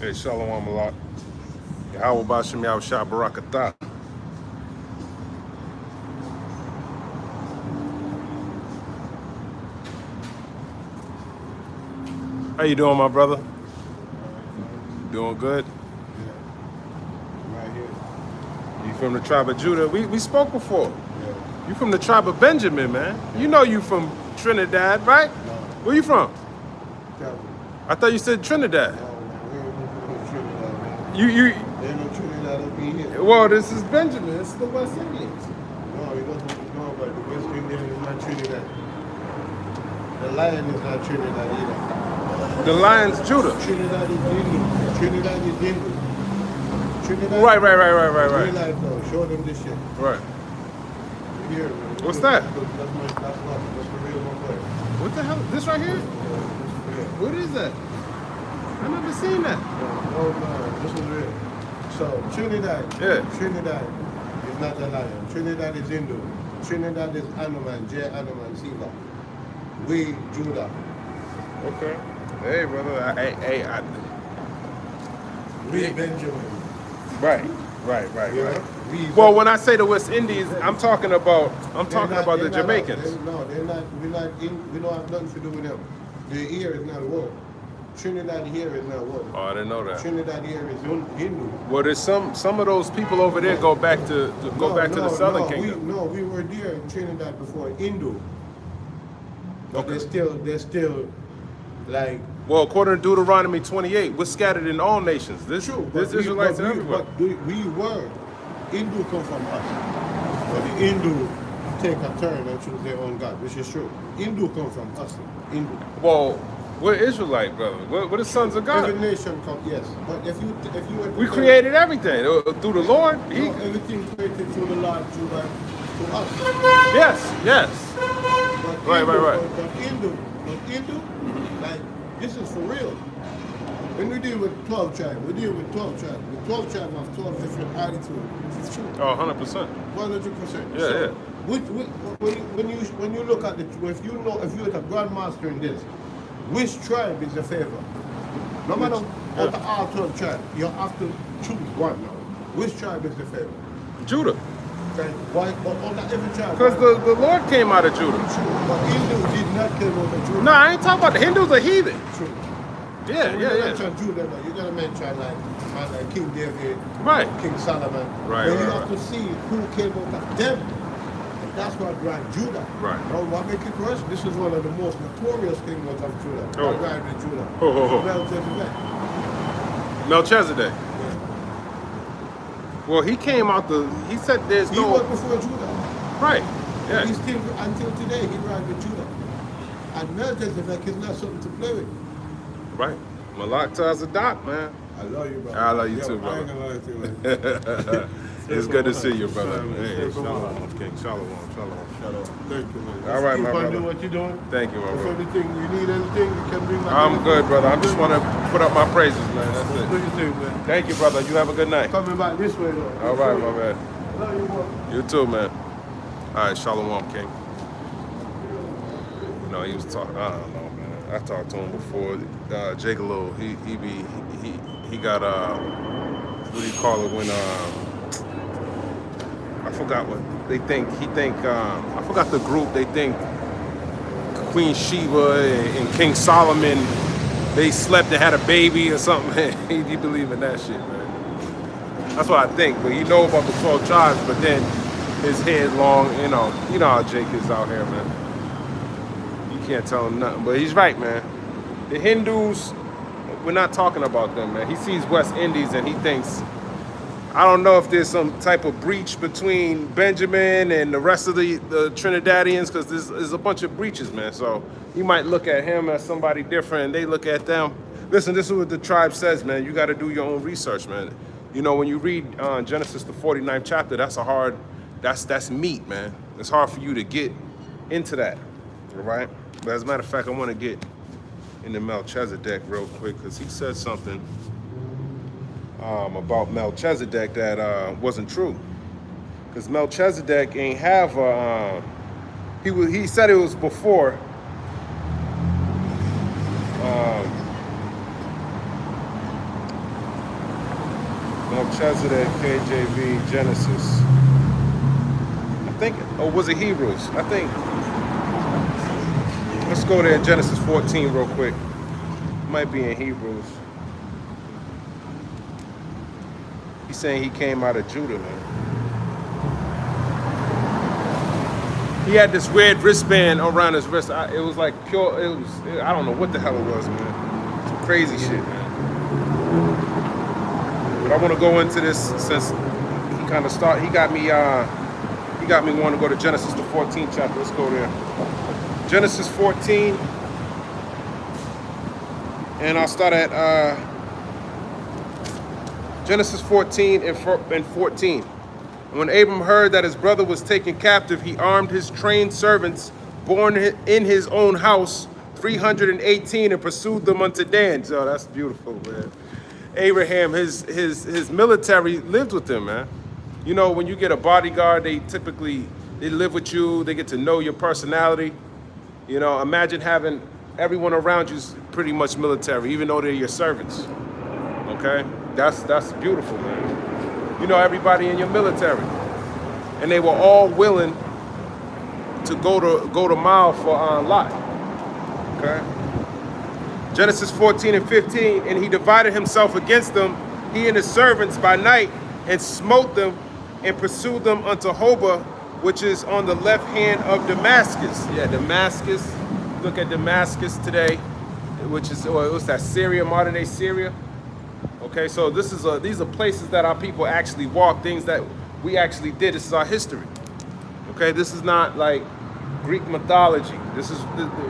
Hey, Shalom Malak. Yahweh Bashem Yahushua Barakatah. How you doing, my brother? Doing good? Yeah. Right here. You from the tribe of Judah? We spoke before. Yeah. You from the tribe of Benjamin, man. You know you from Trinidad, right? No. Where you from? Travel. I thought you said Trinidad. No, man. We ain't no Trinidad, man. You There ain't no Trinidad up in here. well, this is Benjamin. This is the West Indians. No, he doesn't know about the West Indian is not Trinidad. The lion is not Trinidad either. The Lion's Judah. Trinidad is Hindu. Trinidad is Hindu. Trinidad. Right. Real life though. Show them this shit. Right. Here, man. What's that? That's the real one player. What the hell? This right here? Yeah. What is that? I never seen that. No, this is real. So Trinidad, Trinidad is not the lion. Trinidad is Hindu. Trinidad is Hanuman, J. Hanuman, Siva. We, Judah. Okay. Hey, brother. We, Benjamin. Right. Yeah. We, Well, when I say the West Indies, I'm talking about the Jamaicans. They're not. We don't have nothing to do with them. The here is not one. Trinidad here is not one. Oh, I didn't know that. Trinidad here is Hindu. Well, there's some of those people over there go back to the Southern Kingdom. We were there in Trinidad before, Hindu. But Okay. they're still like. Well, according to Deuteronomy 28, we're scattered in all nations. There's Israelites everywhere. But we were. Hindu come from us. But the Hindu take a turn and choose their own God, which is true. Hindu come from us. Hindu. Well, we're Israelite, brother. We're the sons of God. Every nation come, yes. But if you were to We say- created everything through the Lord. No, everything created through the Lord, through us. Yes. But Right. But Hindu, like, this is for real. When we deal with 12 tribes, we deal with 12 tribes. The 12 tribes have 12 different attitudes. It's true. Oh, 100%. 100%. Yeah, yeah. When you look at if you're a grandmaster in this, which tribe is your favorite? No matter what the all 12 tribes, you have to choose one now. Which tribe is your favorite? Judah. Okay. Why? But on every tribe. Because the Lord came out of Judah. True. But Hindu did not come out of Judah. No, I ain't talking about the Hindus are heathen. True. Yeah. Mention Judah, but you gotta mention like King David, Right. King Solomon. Right, Then you right, have to see who came out of them. And that's what brought Judah. Right. Now, what make it worse? This is one of the most notorious kings out of Judah. Oh. What brought Judah? Oh. Melchizedek. Melchizedek. Yeah. Well, he came out he said there's He no... was before Judah. Right. Yeah. He's still, until today, he brought Judah. And Melchizedek is not something to play with. Right. Malak tells a doc, man. I love you, brother. I love you too, I ain't brother. gonna lie to you, man. It's good to see you, brother. Shalom. Hey, Shalom. shalom, King. Shalom. Thank you, man. All right, Keep my on brother. doing what you're doing. Thank you, my If brother. anything, you need anything, you can bring back. I'm good, brother. I just want to put up my praises, man. Do That's it. your thing, man. Thank you, brother. You have a good night. Coming back this way, though. All right, my man. Love you, boy. You too, man. All right, shalom, King. You know, he was talking. I don't know, man. I talked to him before. Jagalo, he got what do you call it when I forgot what they think. I forgot the group. They think Queen Sheba and King Solomon, they slept and had a baby or something. He believe in that shit, man. That's what I think. But he know about the 12 tribes, but then his head long, you know how Jake is out here, man. You can't tell him nothing. But he's right, man. The Hindus, we're not talking about them, man. He sees West Indies and he thinks, I don't know if there's some type of breach between Benjamin and the rest of the Trinidadians, because there's a bunch of breaches, man. So you might look at him as somebody different, and they look at them. Listen, this is what the tribe says, man. You got to do your own research, man. You know, when you read Genesis, the 49th chapter, that's meat, man. It's hard for you to get into that, all right? But as a matter of fact, I want to get into Melchizedek real quick, because he said something about Melchizedek that wasn't true, because Melchizedek ain't have he said it was before Melchizedek, KJV, Genesis. I think, or was it Hebrews? I think. Let's go there, Genesis 14 real quick. Might be in Hebrews. He's saying he came out of Judah, man. He had this red wristband around his wrist. It was like pure, I don't know what the hell it was, man. Some crazy shit, man. But I want to go into this since he kind of started, he got me wanting to go to Genesis, the 14th chapter. Let's go there. Genesis 14. And I'll start at Genesis 14 and 14. And when Abram heard that his brother was taken captive, he armed his trained servants born in his own house, 318, and pursued them unto Dan. So that's beautiful, man. Abraham, his military lived with him, man. You know, when you get a bodyguard, they live with you, they get to know your personality. You know, imagine having everyone around you's pretty much military, even though they're your servants. Okay? That's beautiful, man. You know everybody in your military. And they were all willing to go to mile for Lot. Okay? Genesis 14 and 15, and he divided himself against them, he and his servants by night, and smote them and pursued them unto Hobah, which is on the left hand of Damascus. Yeah, Damascus. Look at Damascus today, which is, what's that, Syria, modern day Syria? Okay, so these are places that our people actually walk, things that we actually did. This is our history. Okay, this is not like Greek mythology. This is,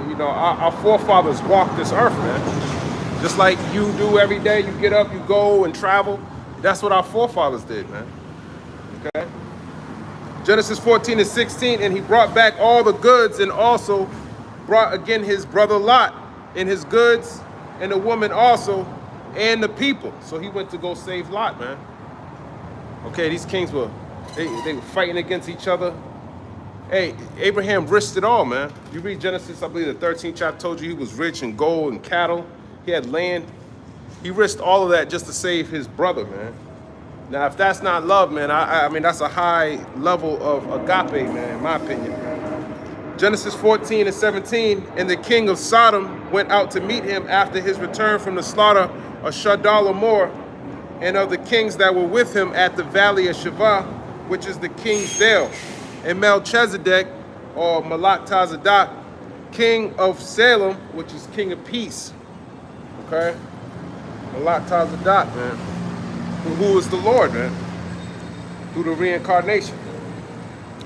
you know, our forefathers walked this earth, man. Just like you do every day, you get up, you go and travel. That's what our forefathers did, man. Okay? Genesis 14 and 16, and he brought back all the goods and also brought again his brother Lot and his goods and the woman also and the people. So he went to go save Lot, man. Okay, these kings were fighting against each other. Hey, Abraham risked it all, man. You read Genesis, I believe the 13th chapter told you he was rich in gold and cattle. He had land. He risked all of that just to save his brother, man. Now, if that's not love, man, I mean, that's a high level of agape, man, in my opinion. Genesis 14 and 17, and the king of Sodom went out to meet him after his return from the slaughter of Chedorlaomer, and of the kings that were with him at the valley of Shavah, which is the king's dale. And Melchizedek, or Melchizedek, king of Salem, which is king of peace. Okay? Melchizedek, man. Who is the Lord, man? Through the reincarnation.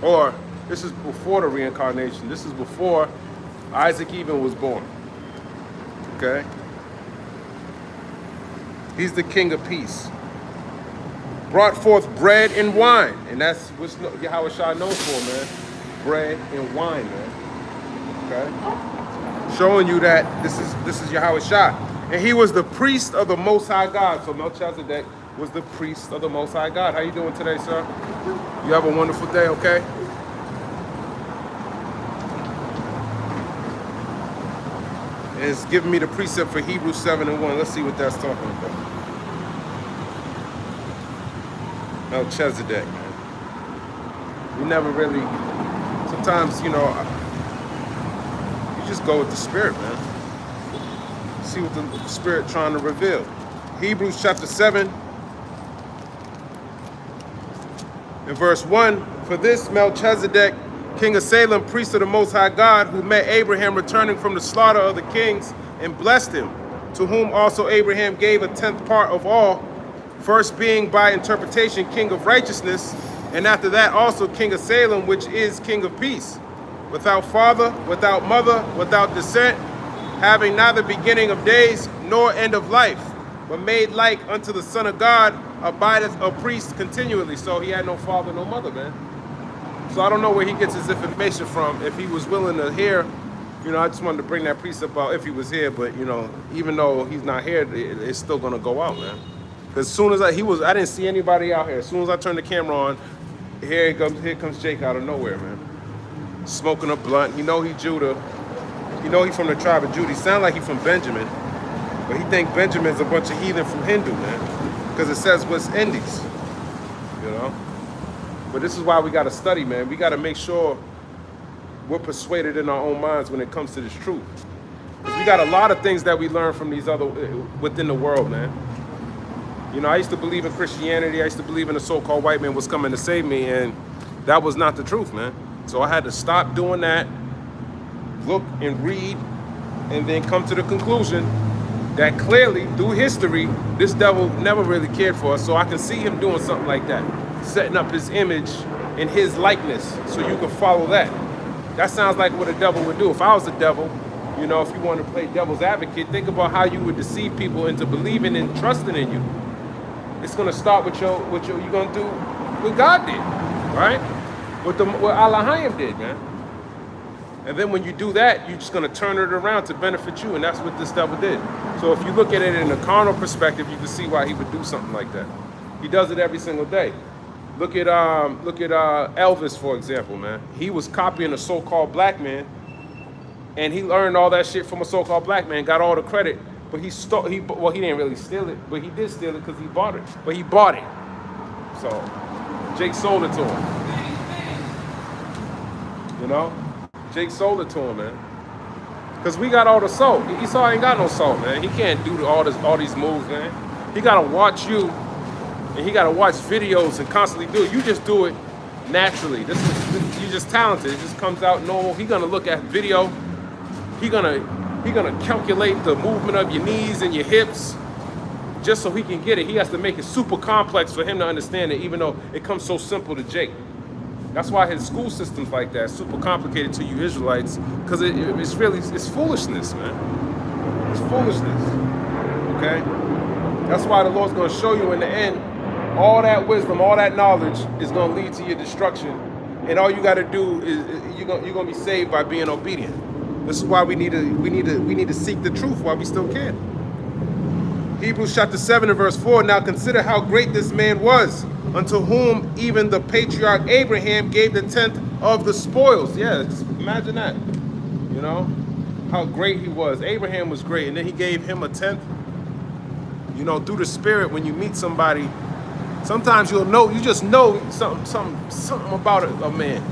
Or, this is before the reincarnation. This is before Isaac even was born. Okay? He's the king of peace. Brought forth bread and wine. And that's what Yahushua knows for, man. Bread and wine, man. Okay? Showing you that this is Yahushua. And he was the priest of the Most High God. So Melchizedek was the priest of the Most High God. How you doing today, sir? You have a wonderful day, okay? And it's giving me the precept for Hebrews 7 and 1. Let's see what that's talking about. Melchizedek, man. We never really, sometimes, you know, you just go with the Spirit, man. See what the Spirit trying to reveal. Hebrews chapter 7 and verse 1. For this Melchizedek, king of Salem, priest of the Most High God, who met Abraham returning from the slaughter of the kings and blessed him, to whom also Abraham gave a 10th part of all, first being by interpretation king of righteousness, and after that also king of Salem, which is king of peace, without father, without mother, without descent, having neither beginning of days nor end of life, but made like unto the Son of God, abideth a priest continually. So he had no father, no mother, man. So I don't know where he gets his information from. If he was willing to hear, you know, I just wanted to bring that precept out if he was here. But, you know, even though he's not here, it's still going to go out, man. Because as soon as I didn't see anybody out here. As soon as I turned the camera on, here comes Jake out of nowhere, man. Smoking a blunt. You know he Judah. You know he from the tribe of Judah. He sound like he from Benjamin. But he think Benjamin's a bunch of heathen from Hindu, man. because it says what's in these, you know. But this is why we got to study, man. We got to make sure we're persuaded in our own minds when it comes to this truth. Because we got a lot of things that we learn from these other, within the world, man. You know, I used to believe in Christianity. I used to believe in the so-called white man was coming to save me, and that was not the truth, man. So I had to stop doing that, look and read, and then come to the conclusion that clearly, through history, this devil never really cared for us. So I can see him doing something like that, setting up his image and his likeness so you can follow that. That sounds like what a devil would do. If I was the devil, you know, if you want to play devil's advocate, think about how you would deceive people into believing and trusting in you. It's going to start with you're going to do what God did, right? What Allahayim did, man. And then when you do that, you're just going to turn it around to benefit you, and that's what this devil did. So if you look at it in a carnal perspective, you can see why he would do something like that. He does it every single day. Look at Elvis, for example, man. He was copying a so-called black man, and he learned all that shit from a so-called black man, got all the credit, but he didn't really steal it, but he did steal it because he bought it. But he bought it. So Jake sold it to him. You know? Jake sold it to him, man. Because we got all the salt. Esau ain't got no salt, man. He can't do all these moves, man. He got to watch you, and he got to watch videos and constantly do it. You just do it naturally. You're just talented. It just comes out normal. He going to look at video. He gonna calculate the movement of your knees and your hips just so he can get it. He has to make it super complex for him to understand it, even though it comes so simple to Jake. That's why his school system's like that, super complicated to you Israelites, because it's foolishness, man. It's foolishness, okay? That's why the Lord's gonna show you in the end, all that wisdom, all that knowledge is gonna lead to your destruction, and all you gotta do is you're gonna be saved by being obedient. This is why we need to seek the truth while we still can. Hebrews chapter 7 and verse 4, now consider how great this man was, unto whom even the patriarch Abraham gave the tenth of the spoils. Yeah, just imagine that. You know, how great he was. Abraham was great, and then he gave him a tenth. You know, through the Spirit, when you meet somebody, sometimes you just know something about a man.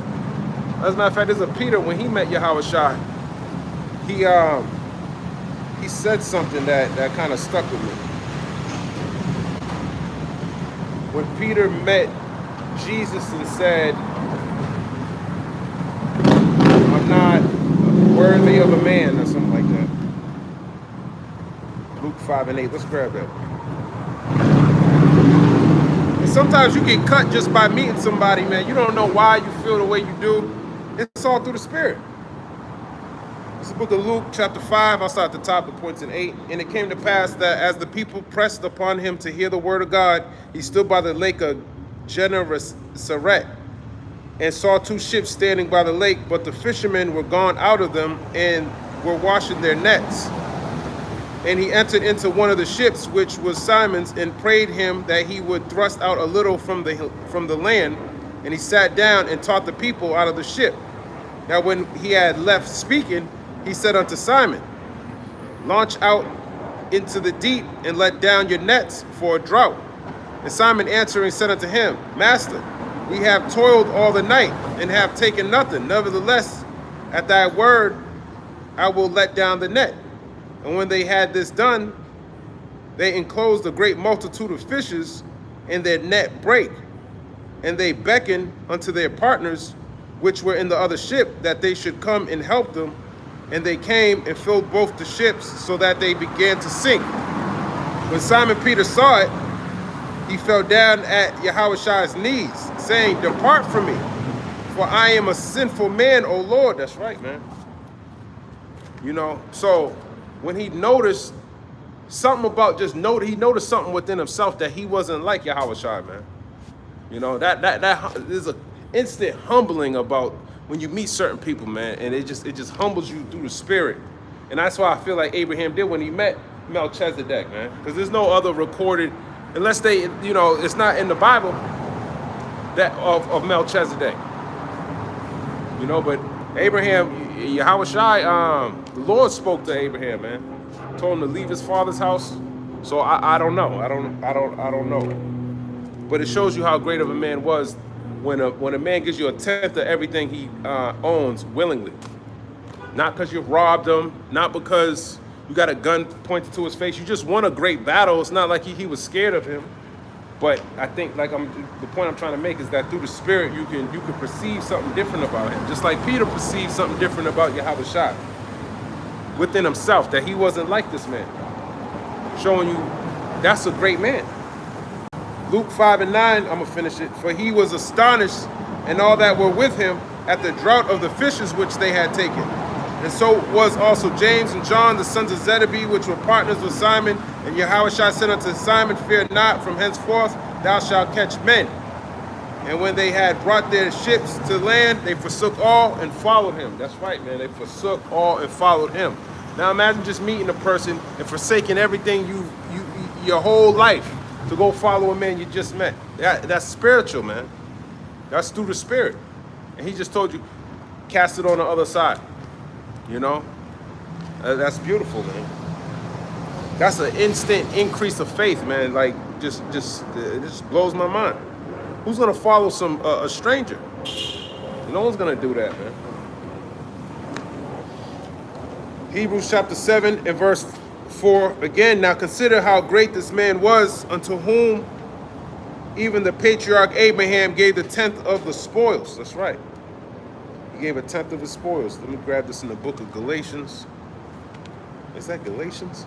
As a matter of fact, there's a Peter, when he met Yahweh Shai, he said something that kind of stuck with me. When Peter met Jesus and said, I'm not worthy of a man, or something like that. Luke 5 and 8, let's grab that. And sometimes you get cut just by meeting somebody, man. You don't know why you feel the way you do. It's all through the Spirit. This is the book of Luke, chapter 5. I'll start at the top, the points in 8. And it came to pass that as the people pressed upon him to hear the word of God, he stood by the lake of Gennesaret and saw two ships standing by the lake, but the fishermen were gone out of them and were washing their nets. And he entered into one of the ships, which was Simon's, and prayed him that he would thrust out a little from the land. And he sat down and taught the people out of the ship. Now when he had left speaking, he said unto Simon, launch out into the deep and let down your nets for a draught. And Simon answering said unto him, Master, we have toiled all the night and have taken nothing. Nevertheless, at thy word, I will let down the net. And when they had this done, they enclosed a great multitude of fishes, and their net brake. And they beckoned unto their partners, which were in the other ship, that they should come and help them. And they came and filled both the ships, so that they began to sink. When Simon Peter saw it, he fell down at Yahushua knees, saying, depart from me, for I am a sinful man, O Lord. That's right, man. You know, so when he noticed something about he noticed something within himself that he wasn't like Yahushua, man. You know, that there's an instant humbling about when you meet certain people, man, and it just humbles you through the Spirit. And that's why I feel like Abraham did when he met Melchizedek, man, because there's no other recorded, unless they, you know, it's not in the Bible, that of Melchizedek. You know, but Abraham, Yahweh Shai, the Lord spoke to Abraham, man. Told him to leave his father's house, So I don't know. I don't know. But it shows you how great of a man was when a man gives you a tenth of everything he owns willingly. Not because you robbed him, not because you got a gun pointed to his face. You just won a great battle. It's not like he was scared of him. But I think, the point I'm trying to make is that through the Spirit, you can perceive something different about him. Just like Peter perceived something different about Yahushua within himself, that he wasn't like this man. Showing you that's a great man. Luke 5:9, I'm going to finish it. For he was astonished, and all that were with him, at the draught of the fishes which they had taken. And so was also James and John, the sons of Zebedee, which were partners with Simon. And Yahushua said unto Simon, fear not, from henceforth thou shalt catch men. And when they had brought their ships to land, they forsook all and followed him. That's right, man. They forsook all and followed him. Now imagine just meeting a person and forsaking everything your whole life to go follow a man you just met. That's spiritual, man. That's through the Spirit. And he just told you, cast it on the other side. You know? That's beautiful, man. That's an instant increase of faith, man. Like, it just blows my mind. Who's gonna follow a stranger? No one's gonna do that, man. Hebrews chapter 7 and verse 4 again. Now consider how great this man was, unto whom even the patriarch Abraham gave the tenth of the spoils. That's right. He gave a tenth of his spoils. Let me grab this in the book of Galatians. Is that Galatians?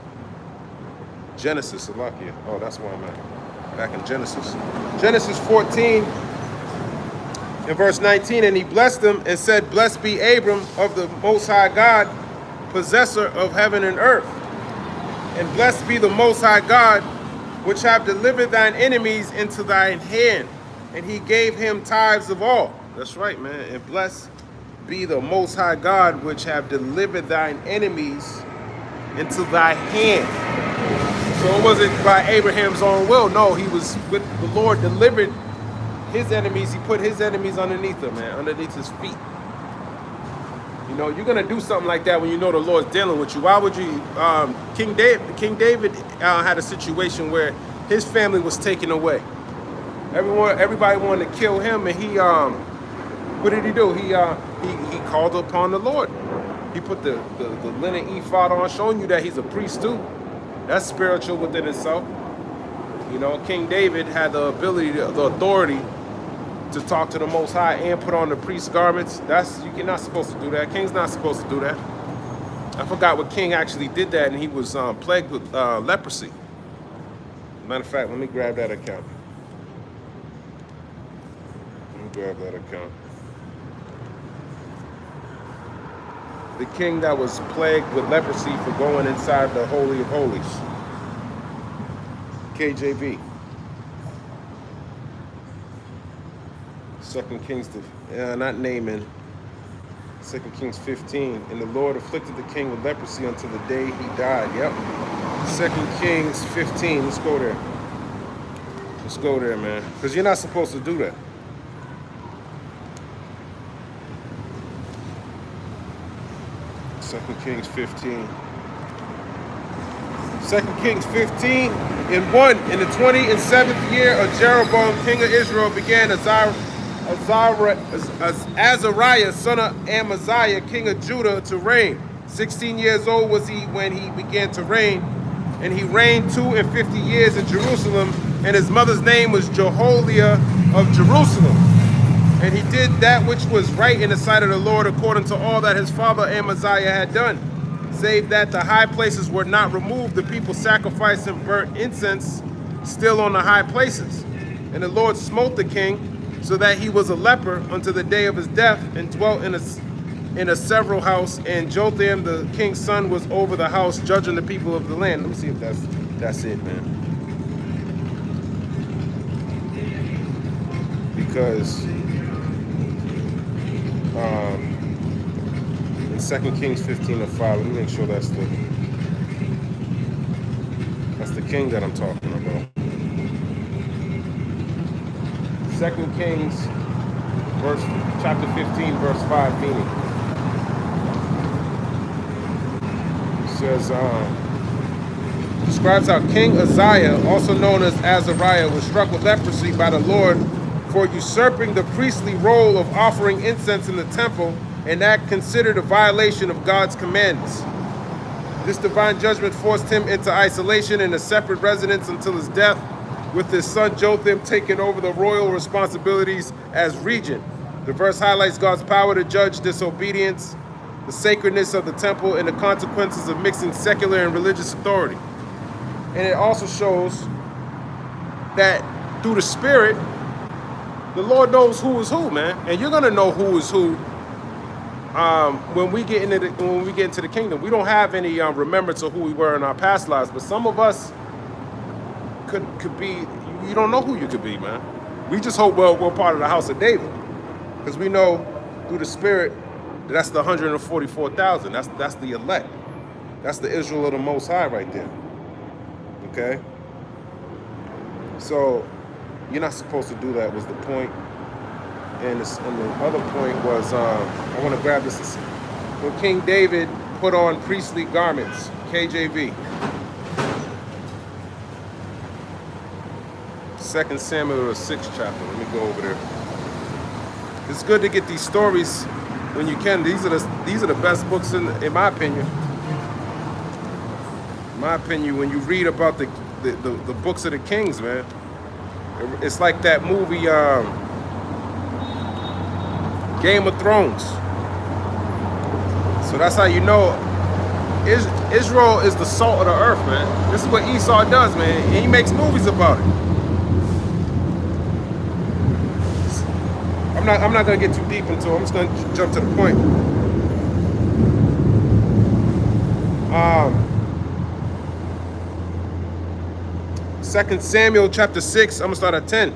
Genesis, Salakia. Oh, that's where I'm at. Back in Genesis. Genesis 14 and verse 19. And he blessed them and said, blessed be Abram of the Most High God, possessor of heaven and earth. And blessed be the Most High God, which have delivered thine enemies into thine hand. And he gave him tithes of all. That's right, man. And blessed be the Most High God, which have delivered thine enemies into thy hand. So it wasn't by Abraham's own will. No, he was with the Lord, delivered his enemies. He put his enemies underneath him, man, underneath his feet. You know, you're gonna do something like that when you know the Lord's dealing with you. Why would you? King David had a situation where his family was taken away. Everybody wanted to kill him, and he what did he do? He called upon the Lord. He put the linen ephod on, showing you that he's a priest too. That's spiritual within itself. You know, King David had the ability, the authority to talk to the Most High and put on the priest's garments. You're not supposed to do that. King's not supposed to do that. I forgot what king actually did that, and he was plagued with leprosy. Matter of fact, let me grab that account. The king that was plagued with leprosy for going inside the Holy of Holies. KJV. 2 Kings, not Naaman. 2 Kings 15. And the Lord afflicted the king with leprosy until the day he died. Yep. 2 Kings 15. Let's go there. Let's go there, man. Because you're not supposed to do that. Second Kings 15. 2 Kings 15 and 1. In the 27th year of Jeroboam, king of Israel, began Azariah, son of Amaziah, king of Judah, to reign. 16 years old was he when he began to reign, and he reigned 52 years in Jerusalem, and his mother's name was Jehoiada of Jerusalem. And he did that which was right in the sight of the Lord, according to all that his father Amaziah had done, save that the high places were not removed. The people sacrificed and burnt incense still on the high places. And the Lord smote the king, so that he was a leper unto the day of his death, and dwelt in a several house. And Jotham, the king's son, was over the house, judging the people of the land. Let me see if that's it, man. Because in 2 Kings 15:5, let me make sure that's the king that I'm talking about. 2 Kings chapter 15, verse 5, meaning. It says, describes how King Uzziah, also known as Azariah, was struck with leprosy by the Lord for usurping the priestly role of offering incense in the temple, an act considered a violation of God's commands. This divine judgment forced him into isolation in a separate residence until his death, with his son Jotham taking over the royal responsibilities as regent. The verse highlights God's power to judge disobedience, the sacredness of the temple, and the consequences of mixing secular and religious authority. And it also shows that through the Spirit, the Lord knows who is who, man. And you're gonna know who is who when we get into the kingdom. We don't have any remembrance of who we were in our past lives, but some of us could be. You don't know who you could be, man. We just hope we're part of the house of David, because we know through the Spirit that that's the 144,000. That's the elect. That's the Israel of the Most High right there. Okay. So you're not supposed to do that was the point. And the other point was, I want to grab this. When King David put on priestly garments, KJV. 2 Samuel, the 6th chapter. Let me go over there. It's good to get these stories when you can. These are the best books in my opinion. In my opinion, when you read about the books of the kings, man, it's like that movie Game of Thrones. So that's how you know Israel is the salt of the earth, man. This is what Esau does, man. And he makes movies about it. I'm not gonna get too deep into it. I'm just gonna jump to the point. 2 Samuel chapter 6. I'm gonna start at 10.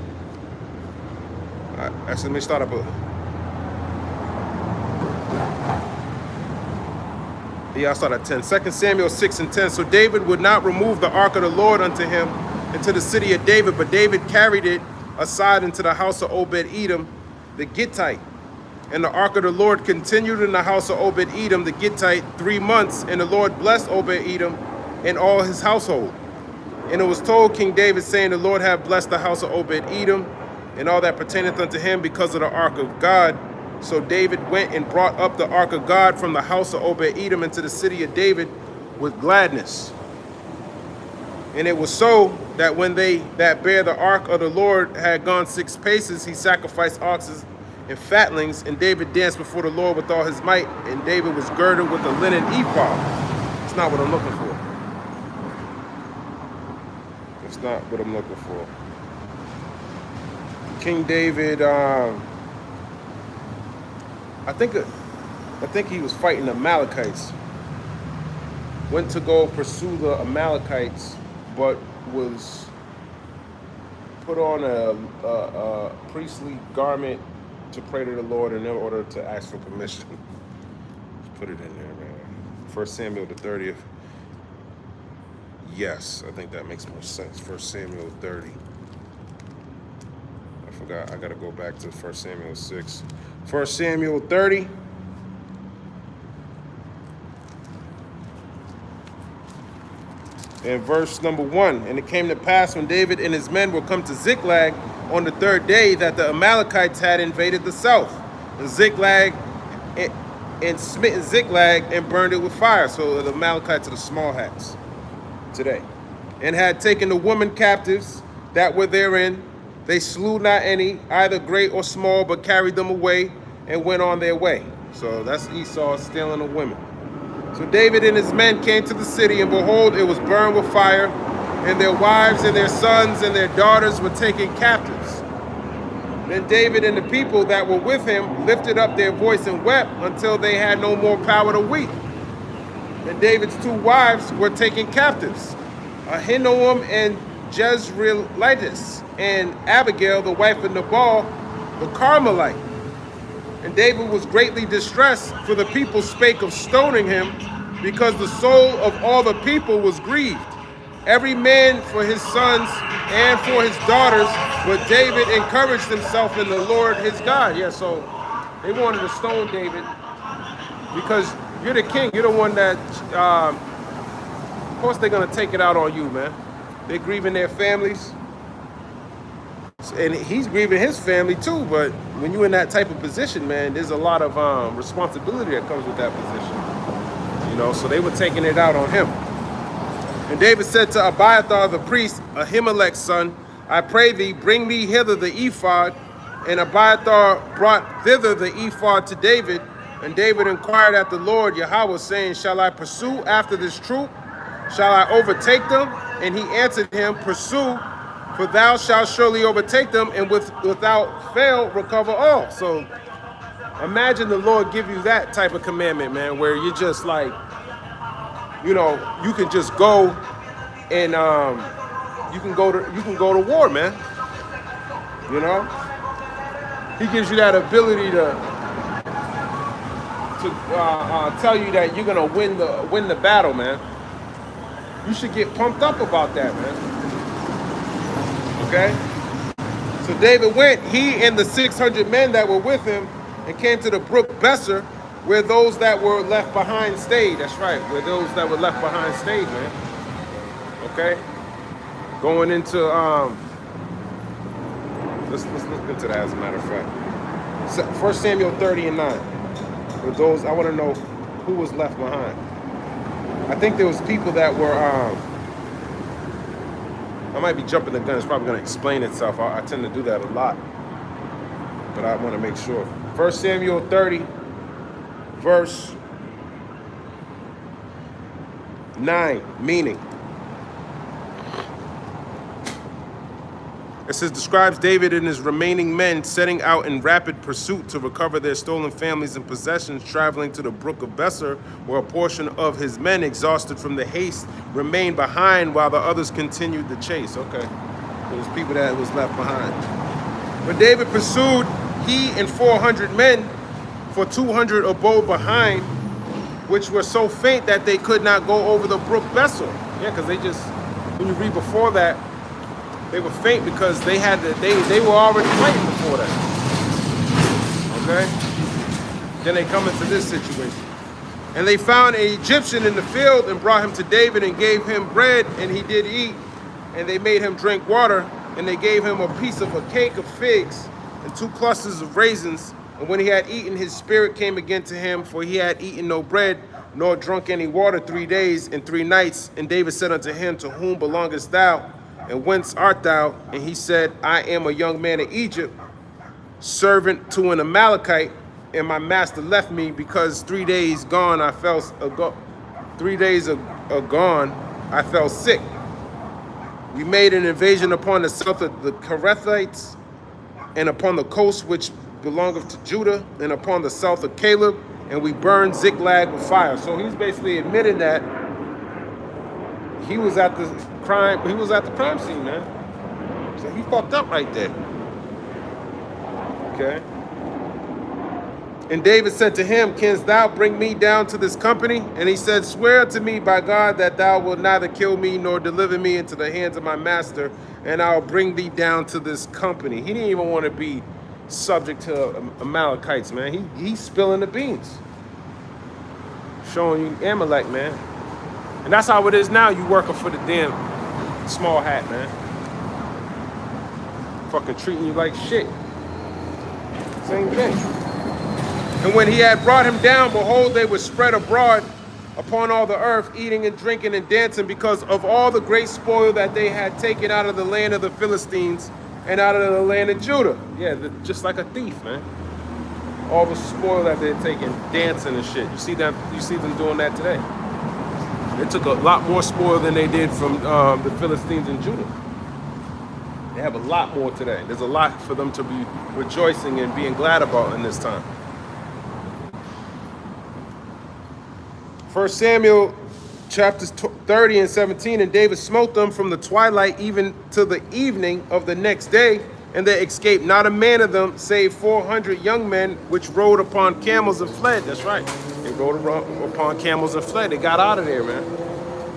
Actually, let me start up. I'll start at 10. 2 Samuel 6 and 10. So David would not remove the ark of the Lord unto him into the city of David, but David carried it aside into the house of Obed-Edom, the Gittite. And the ark of the Lord continued in the house of Obed-Edom, the Gittite, 3 months, and the Lord blessed Obed-Edom and all his household. And it was told King David, saying, the Lord hath blessed the house of Obed-Edom and all that pertaineth unto him because of the ark of God. So David went and brought up the ark of God from the house of Obed-Edom into the city of David with gladness. And it was so that when they that bear the ark of the Lord had gone 6 paces, he sacrificed oxen and fatlings, and David danced before the Lord with all his might, and David was girded with a linen ephod. It's not what I'm looking for. It's not what I'm looking for. King David, I think he was fighting the Amalekites. Went to go pursue the Amalekites, but was put on a priestly garment to pray to the Lord in order to ask for permission. Just put it in there, man. 1 Samuel the 30th. Yes, I think that makes more sense. 1 Samuel 30. I forgot. I got to go back to 1 Samuel 6. 1 Samuel 30. And verse number 1. And it came to pass when David and his men were come to Ziklag on the 3rd day that the Amalekites had invaded the south, and Ziklag, and smitten Ziklag and burned it with fire. So the Amalekites are the small hats today. And had taken the women captives that were therein. They slew not any, either great or small, but carried them away and went on their way. So that's Esau stealing the women. So David and his men came to the city, and behold, it was burned with fire, and their wives and their sons and their daughters were taken captives. Then David and the people that were with him lifted up their voice and wept until they had no more power to weep. And David's 2 wives were taken captives, Ahinoam and Jezreelites, and Abigail, the wife of Nabal, the Carmelite. And David was greatly distressed, for the people spake of stoning him, because the soul of all the people was grieved, every man for his sons and for his daughters. But David encouraged himself in the Lord his God. Yeah, so they wanted to stone David because you're the king. You're the one that Of course they're gonna take it out on you, man. They're grieving their families. And he's grieving his family too, but when you're in that type of position, man, there's a lot of responsibility that comes with that position. You know, so they were taking it out on him. And David said to Abiathar the priest, Ahimelech's son, I pray thee, bring me hither the ephod. And Abiathar brought thither the ephod to David. And David inquired at the Lord Yahweh, saying, shall I pursue after this troop? Shall I overtake them? And he answered him, pursue, for thou shalt surely overtake them, and without fail recover all. So imagine the Lord give you that type of commandment, man, where you're just like, you know, you can just go and you can go to war, man. You know, he gives you that ability to tell you that you're gonna win the battle, man. You should get pumped up about that, man. Okay? So David went, he and the 600 men that were with him, and came to the brook Besser, where those that were left behind stayed. That's right, where those that were left behind stayed, man. Okay? Going into, let's look into that as a matter of fact. 1 Samuel 30 and 9. With those, I want to know who was left behind. I think there was people that were, I might be jumping the gun. It's probably going to explain itself. I tend to do that a lot. But I want to make sure. 1 Samuel 30, verse 9, meaning. It says, describes David and his remaining men setting out in rapid pursuit to recover their stolen families and possessions, traveling to the brook of Besser, where a portion of his men, exhausted from the haste, remained behind while the others continued the chase. Okay, there's people that was left behind. When David pursued, he and 400 men, for 200 abode behind, which were so faint that they could not go over the brook Besser. Yeah, because they just, when you read before that, they were faint because they had to, they were already fighting before that. Okay? Then they come into this situation. And they found an Egyptian in the field and brought him to David and gave him bread, and he did eat. And they made him drink water, and they gave him a piece of a cake of figs and 2 clusters of raisins. And when he had eaten, his spirit came again to him, for he had eaten no bread, nor drunk any water 3 days and 3 nights. And David said unto him, to whom belongest thou? And whence art thou? And he said, I am a young man of Egypt, servant to an Amalekite, and my master left me because 3 days gone I fell 3 days agone I fell sick. We made an invasion upon the south of the Kerethites, and upon the coast which belongeth to Judah, and upon the south of Caleb, and we burned Ziklag with fire. So he's basically admitting that he was at the crime scene, man. So he fucked up right there. Okay. And David said to him, canst thou bring me down to this company? And he said, swear to me by God that thou wilt neither kill me nor deliver me into the hands of my master, and I'll bring thee down to this company. He didn't even want to be subject to Amalekites, man. He's spilling the beans. Showing you Amalek, man. And that's how it is now. You working for the damn small hat, man. Fucking treating you like shit. Same thing. And when he had brought him down, behold, they were spread abroad upon all the earth, eating and drinking and dancing, because of all the great spoil that they had taken out of the land of the Philistines and out of the land of Judah. Yeah, just like a thief, man. All the spoil that they're taking, dancing and shit. You see them doing that today. They took a lot more spoil than they did from the Philistines and Judah. They have a lot more today. There's a lot for them to be rejoicing and being glad about in this time. 1 Samuel chapters 30 and 17, and David smote them from the twilight even to the evening of the next day, and there escaped not a man of them, save 400 young men, which rode upon camels and fled. That's right. They rode upon camels and fled. They got out of there, man.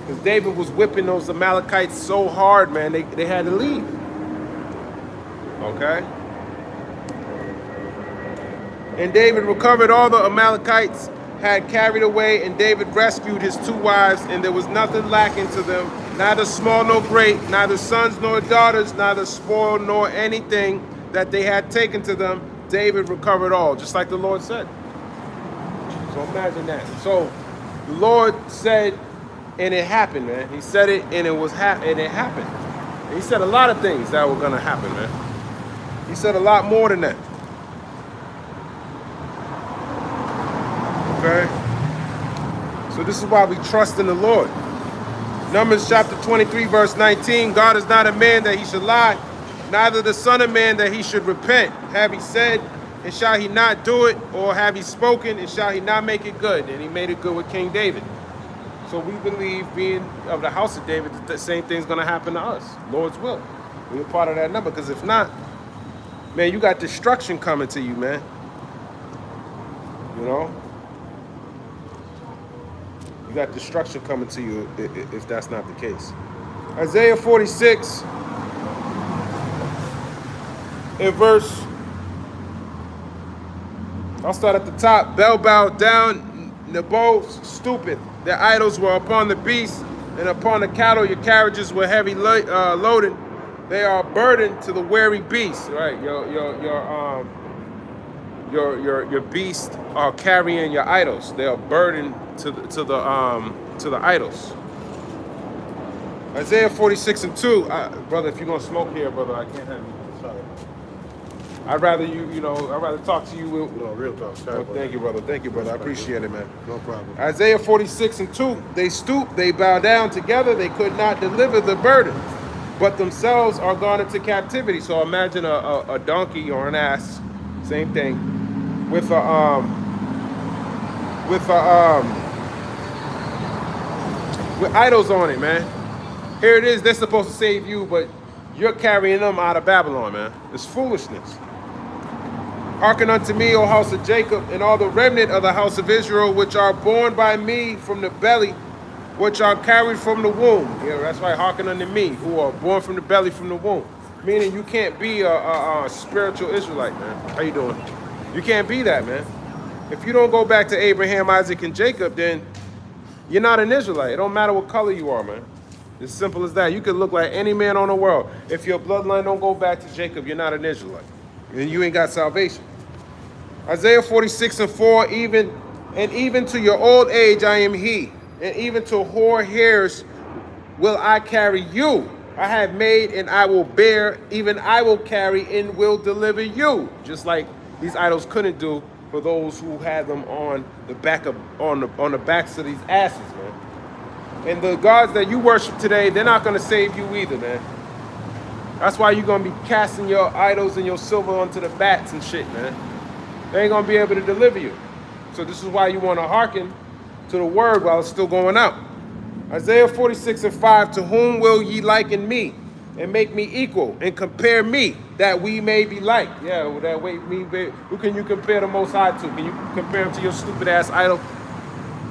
Because David was whipping those Amalekites so hard, man, they had to leave. Okay? And David recovered all the Amalekites had carried away, and David rescued his 2 wives, and there was nothing lacking to them, neither small nor great, neither sons nor daughters, neither spoil nor anything that they had taken to them. David recovered all, just like the Lord said. So imagine that. So the Lord said, and it happened, man. He said it, and it happened. And he said a lot of things that were gonna happen, man. He said a lot more than that. Okay? So this is why we trust in the Lord. Numbers chapter 23, verse 19. God is not a man that he should lie, neither the son of man that he should repent. Have he said, and shall he not do it? Or have he spoken, and shall he not make it good? And he made it good with King David. So we believe, being of the house of David, that the same thing's going to happen to us. Lord's will. We're part of that number. Because if not, man, you got destruction coming to you, man. You know? You got destruction coming to you if that's not the case. Isaiah 46, in verse, I'll start at the top. Bel bowed down, Nebo stoopeth. Their idols were upon the beasts, and upon the cattle your carriages were heavy loaded. They are a burden to the weary beast. Right, your beasts are carrying your idols. They are a burden to the idols. Isaiah 46 and 2. Brother, if you're gonna smoke here, brother, I can't have you. Sorry. I'd rather I'd rather talk to you. No, real talk. Sorry, Thank you, brother. Thank you, brother. I appreciate it, man. No problem. Isaiah 46 and 2. They stoop, they bow down together. They could not deliver the burden, but themselves are gone into captivity. So imagine a donkey or an ass, same thing, with idols on it, man. Here it is. They're supposed to save you, but you're carrying them out of Babylon, man. It's foolishness. Hearken unto me, O house of Jacob, and all the remnant of the house of Israel, which are born by me from the belly, which are carried from the womb. Yeah, that's right. Hearken unto me, who are born from the belly, from the womb. Meaning you can't be a spiritual Israelite, man. How you doing? You can't be that, man. If you don't go back to Abraham, Isaac, and Jacob, then you're not an Israelite. It don't matter what color you are, man. It's simple as that. You could look like any man on the world. If your bloodline don't go back to Jacob, you're not an Israelite. And you ain't got salvation. Isaiah 46 and 4, even to your old age I am he, and even to hoar hairs will I carry you. I have made and I will bear, even I will carry and will deliver you. Just like these idols couldn't do for those who had them on the backs of these asses, man. And the gods that you worship today, they're not going to save you either, man. That's why you're going to be casting your idols and your silver onto the bats and shit, man. They ain't going to be able to deliver you. So this is why you want to hearken to the word while it's still going out. Isaiah 46 and 5, to whom will ye liken me, and make me equal, and compare me, that we may be like? Yeah, well, that way, who can you compare the Most High to? Can you compare him to your stupid-ass idol?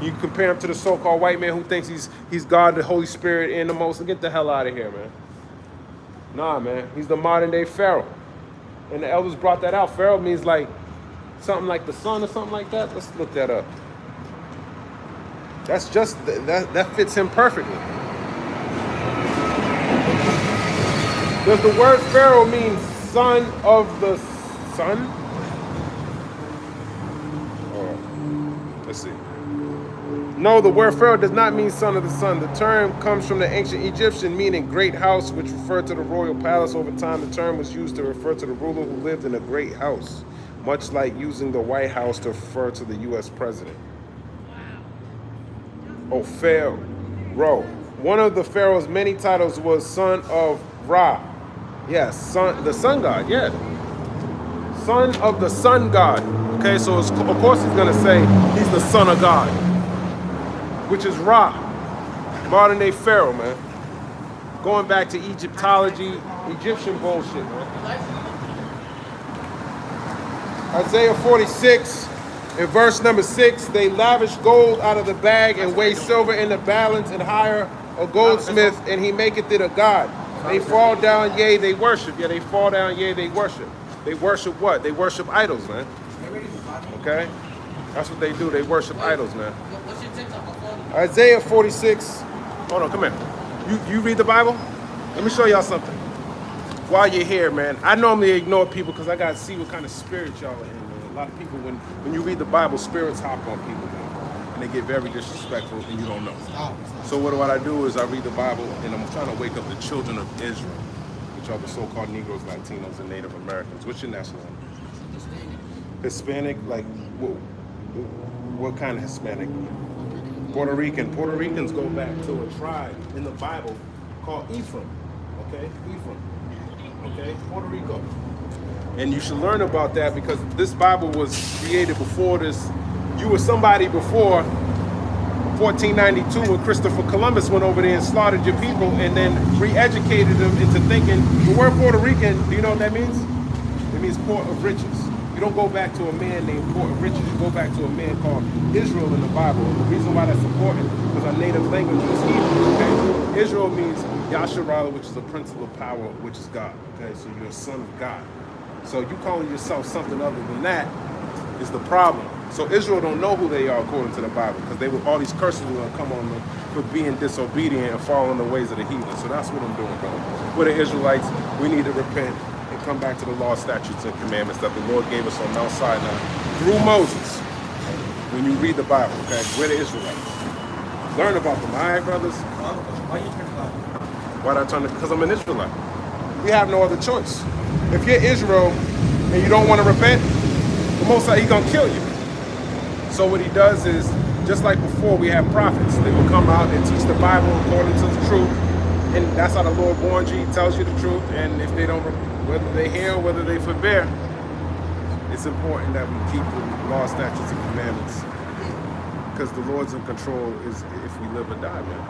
You compare him to the so-called white man who thinks he's God, the Holy Spirit, and the Most. Get the hell out of here, man. Nah, man. He's the modern-day Pharaoh. And the elders brought that out. Pharaoh means like something like the sun or something like that. Let's look that up. That's just, that fits him perfectly. Does the word Pharaoh mean son of the sun? Oh, let's see. No, the word Pharaoh does not mean son of the sun. The term comes from the ancient Egyptian meaning great house, which referred to the royal palace. Over time, the term was used to refer to the ruler who lived in a great house, much like using the White House to refer to the U.S. president. Oh, Pharaoh. One of the Pharaoh's many titles was son of Ra. Yes, the sun god, yeah. Son of the sun god. Okay, so of course he's going to say he's the son of God, which is Ra. Modern day Pharaoh, man. Going back to Egyptology, Egyptian bullshit, man. Isaiah 46. In verse number 6, they lavish gold out of the bag and weigh silver in the balance and hire a goldsmith, and he maketh it a god. They fall down, yea, they worship. Yeah, they fall down, yea, they worship. They worship what? They worship idols, man. Okay? That's what they do. They worship idols, man. What's your TikTok? I'll follow you. Isaiah 46. Hold on, come here. You read the Bible? Let me show y'all something. While you're here, man, I normally ignore people because I got to see what kind of spirit y'all are in, man. A lot of people, when you read the Bible, spirits hop on people, man. And they get very disrespectful and you don't know. So what I do is I read the Bible and I'm trying to wake up the children of Israel, which are the so-called Negroes, Latinos, and Native Americans. What's your nationality? Hispanic, like what kind of Hispanic? Puerto Rican. Puerto Ricans go back to a tribe in the Bible called Ephraim. Okay, Ephraim. Okay, Puerto Rico. And you should learn about that because this Bible was created before this. You were somebody before 1492 when Christopher Columbus went over there and slaughtered your people and then re-educated them into thinking. The word Puerto Rican, do you know what that means? It means port of riches. You don't go back to a man named Port of Riches. You go back to a man called Israel in the Bible. And the reason why that's important because our native language is Hebrew. Okay? Israel means Yasharala, which is a principle of power, which is God. Okay, so you're a son of God. So you calling yourself something other than that is the problem. So Israel don't know who they are according to the Bible because all these curses are going to come on them for being disobedient and following the ways of the heathen. So that's what I'm doing, bro. We're the Israelites. We need to repent and come back to the law, statutes, and commandments that the Lord gave us on Mount Sinai through Moses. When you read the Bible, okay, we're the Israelites. Learn about them, all right, brothers? Why you turn black? Why did I turn it? Because I'm an Israelite. We have no other choice. If you're Israel and you don't want to repent, the Most High, He's going to kill you. So what He does is, just like before, we have prophets. They will come out and teach the Bible according to the truth. And that's how the Lord warns you. He tells you the truth. And if they don't, whether they hear or whether they forbear, it's important that we keep the law, statutes, and commandments. Because the Lord's in control is if we live or die, man.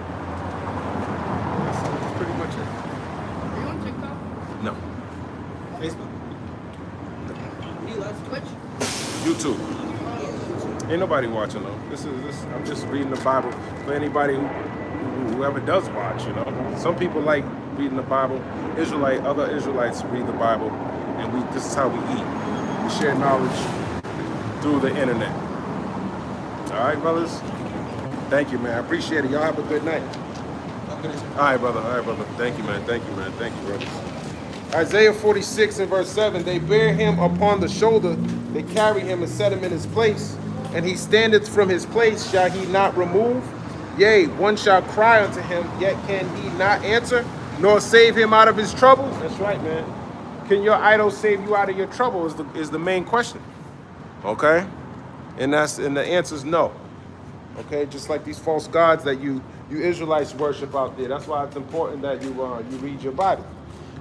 That's pretty much it. Are you on TikTok? No. Facebook? Do you like Twitch? YouTube. Ain't nobody watching though. I'm just reading the Bible for anybody whoever does watch, you know. Some people like reading the Bible. Other Israelites read the Bible, and this is how we eat. We share knowledge through the internet. All right, brothers. Thank you, man. I appreciate it. Y'all have a good night. I'm gonna All right, brother. All right, brother. Thank you, man. Thank you, man. Thank you, brothers. Isaiah 46 and verse 7. They bear him upon the shoulder. They carry him and set him in his place. And he standeth from his place, shall he not remove? Yea, one shall cry unto him, yet can he not answer, nor save him out of his trouble. That's right, man. Can your idol save you out of your trouble is the main question. Okay? And the answer is no. Okay, just like these false gods that you Israelites worship out there. That's why it's important that you read your Bible.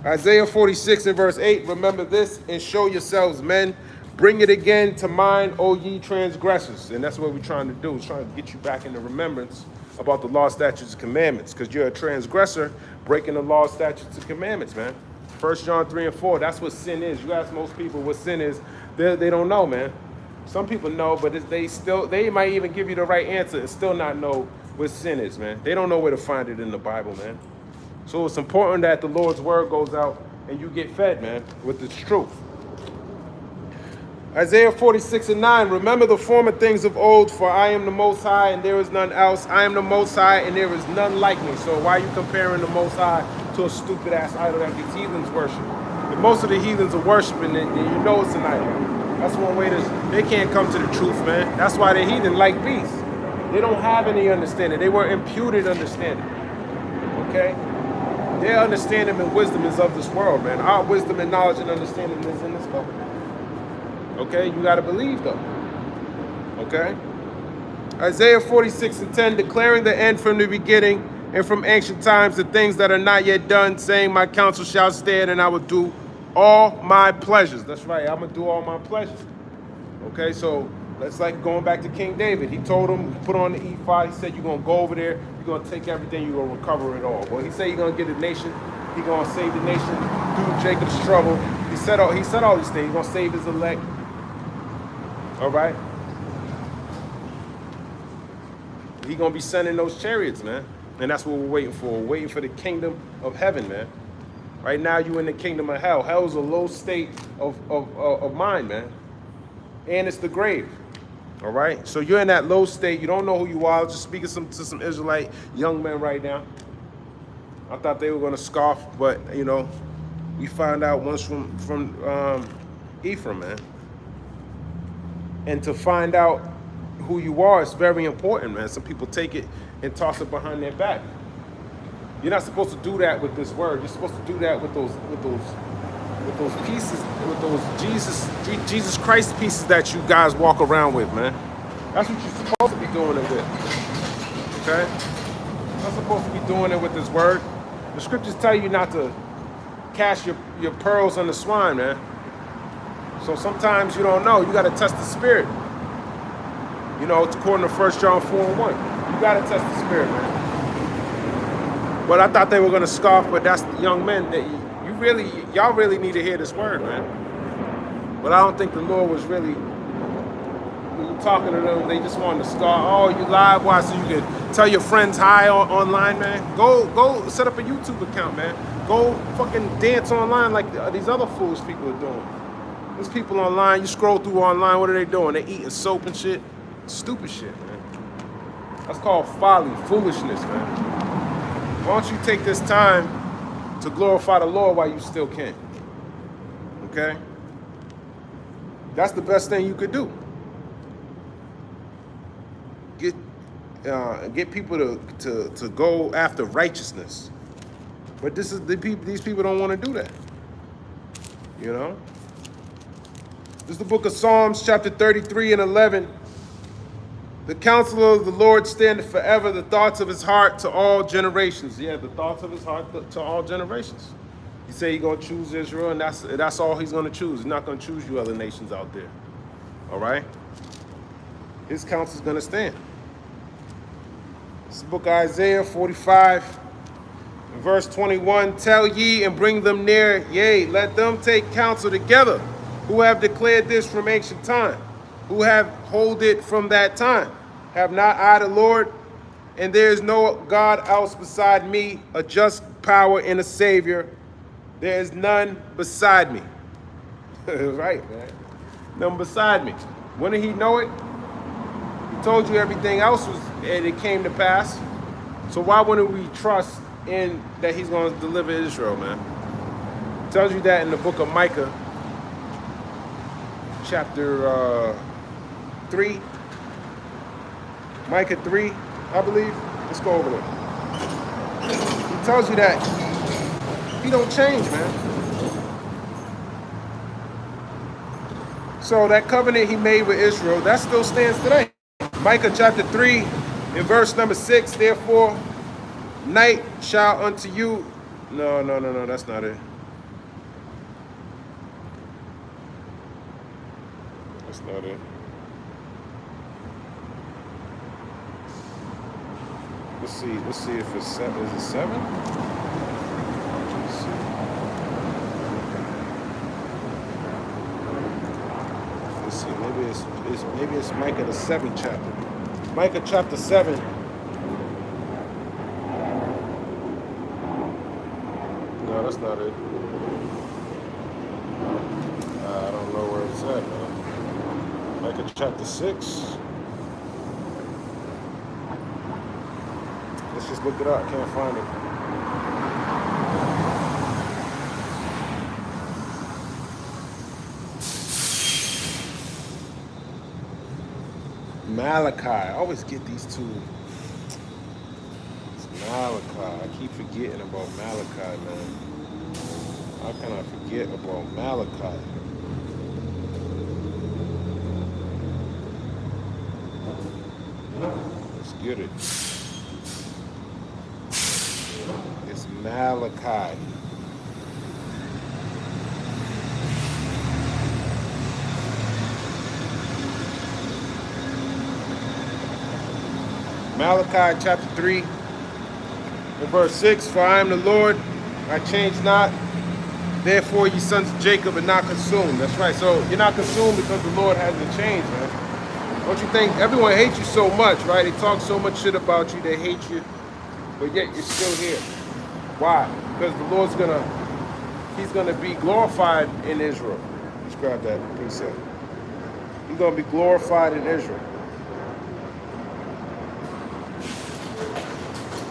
Isaiah 46 and verse 8, remember this and show yourselves men. Bring it again to mind, O ye transgressors. And that's what we're trying to do, is trying to get you back into remembrance about the law, statutes, and commandments. Because you're a transgressor breaking the law, statutes, and commandments, man. 1 John 3 and 4, that's what sin is. You ask most people what sin is, they don't know, man. Some people know, but they might even give you the right answer and still not know what sin is, man. They don't know where to find it in the Bible, man. So it's important that the Lord's word goes out and you get fed, man, with its truth. Isaiah 46 and 9, remember the former things of old, for I am the Most High and there is none else. I am the Most High and there is none like me. So why are you comparing the Most High to a stupid ass idol that these heathens worship? If most of the heathens are worshiping it, then you know it's an idol. That's one way they can't come to the truth, man. That's why the heathen like beasts. They don't have any understanding. They were imputed understanding. Okay? Their understanding and wisdom is of this world, man. Our wisdom and knowledge and understanding is in this book. Okay? You got to believe, though. Okay? Isaiah 46 and 10, declaring the end from the beginning and from ancient times, the things that are not yet done, saying, my counsel shall stand and I will do all my pleasures. That's right. I'm going to do all my pleasures. Okay? So that's like going back to King David. He told him, put on the ephod. He said, you're going to go over there. You're going to take everything. You're going to recover it all. Well, he said, you're going to get a nation. He's going to save the nation through Jacob's trouble. He said all these things. He's going to save his elect. All right? He's going to be sending those chariots, man. And that's what we're waiting for. We're waiting for the kingdom of heaven, man. Right now, you're in the kingdom of hell. Hell is a low state of mind, man. And it's the grave. All right? So you're in that low state. You don't know who you are. I was just speaking to some Israelite young men right now. I thought they were going to scoff, but, you know, we find out one's from Ephraim, man. And to find out who you are is very important, man. Some people take it and toss it behind their back. You're not supposed to do that with this word. You're supposed to do that with those pieces, with those Jesus Christ pieces that you guys walk around with, man. That's what you're supposed to be doing it with. Okay? You're not supposed to be doing it with this word. The scriptures tell you not to cast your pearls on the swine, man. So sometimes you don't know. You got to test the spirit. You know, it's according to 1 John 4:1. You got to test the spirit, man. But I thought they were going to scoff, but that's the young men. Y'all really need to hear this word, man. But I don't think the Lord was really, when you're talking to them, they just wanted to scoff. Oh, you live? Why? So you can tell your friends hi online, man? Go set up a YouTube account, man. Go fucking dance online like these other foolish people are doing. There's people online, you scroll through online, what are they doing? They eating soap and shit. Stupid shit, man. That's called folly, foolishness, man. Why don't you take this time to glorify the Lord while you still can? Okay? That's the best thing you could do. Get people to go after righteousness. But these people don't want to do that. You know? This is the book of Psalms, chapter 33 and 11. The counsel of the Lord standeth forever, the thoughts of his heart to all generations. Yeah, the thoughts of his heart to all generations. He said he's going to choose Israel, and that's all he's going to choose. He's not going to choose you other nations out there. All right? His counsel is going to stand. This is the book of Isaiah 45, verse 21. Tell ye and bring them near, yea, let them take counsel together, who have declared this from ancient time, who have hold it from that time. Have not I the Lord, and there is no God else beside me, a just power and a Savior. There is none beside me. Right, man. None beside me. When did he know it? He told you everything else was, and it came to pass. So why wouldn't we trust in that he's going to deliver Israel, man? It tells you that in the book of Micah, chapter 3. Micah 3, I believe. Let's go over there. He tells you that he don't change, man. So that covenant he made with Israel, that still stands today. Micah chapter 3 in verse number 6, therefore, night shall unto you. No, that's not it. That's not it. Let's see if it's 7. Is it 7? Let's see. Let's see. Maybe it's Micah the 7th chapter. Micah chapter 7. No, that's not it. I don't know where it's at, man. Micah chapter 6. Let's just look it up. I can't find it. Malachi. I always get these two. It's Malachi. I keep forgetting about Malachi, man. How can I forget about Malachi? Let's get it. It's Malachi. Malachi chapter 3 and verse 6. For I am the Lord, I change not. Therefore ye sons of Jacob are not consumed. That's right. So you're not consumed because the Lord hasn't changed, man. Don't you think everyone hates you so much, right? They talk so much shit about you, they hate you, but yet you're still here. Why? Because the Lord's he's gonna be glorified in Israel. Let's grab that precept. He's going to be glorified in Israel.